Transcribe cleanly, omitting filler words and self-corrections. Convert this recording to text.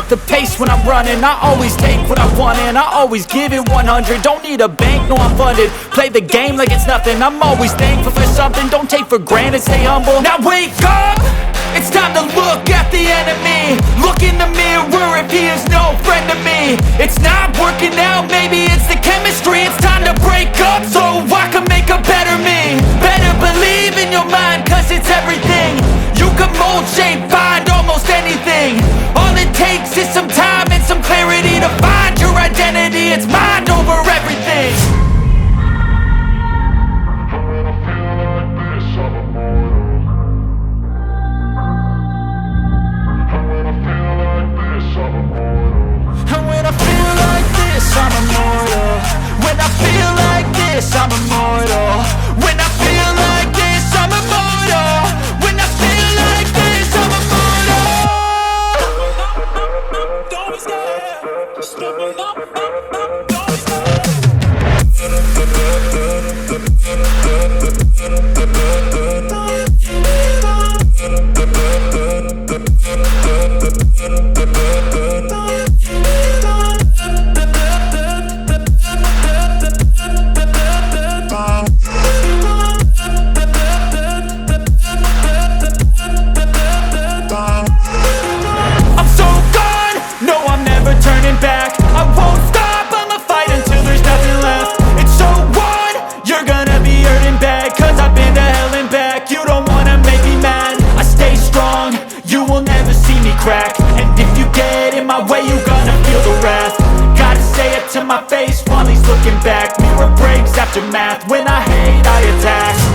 set the pace when I'm running. I always take what I want and I always give it 100. Don't need a bank, no I'm funded. Play the game like it's nothing. I'm always thankful for something. Don't take for granted, stay humble. Now wake up, it's time to look at the enemy. Look in the mirror if he is no friend to me. It's not working out, maybe it's the chemistry. It's time to break up so I can make a better me. Better believe in your mind, cause it's everything. You can mold, shape, find almost anything. All it takes is some time and some clarity to find your identity. It's mind over everything. And when I feel like this, I'm immortal. When I feel like this, I'm immortal. When I feel like this, I'm immortal. When I feel like this, I'm immortal. Don't be scared. Just don't crack. And if you get in my way, you gonna feel the wrath. Gotta say it to my face while he's looking back. Mirror breaks, aftermath. When I hate, I attack.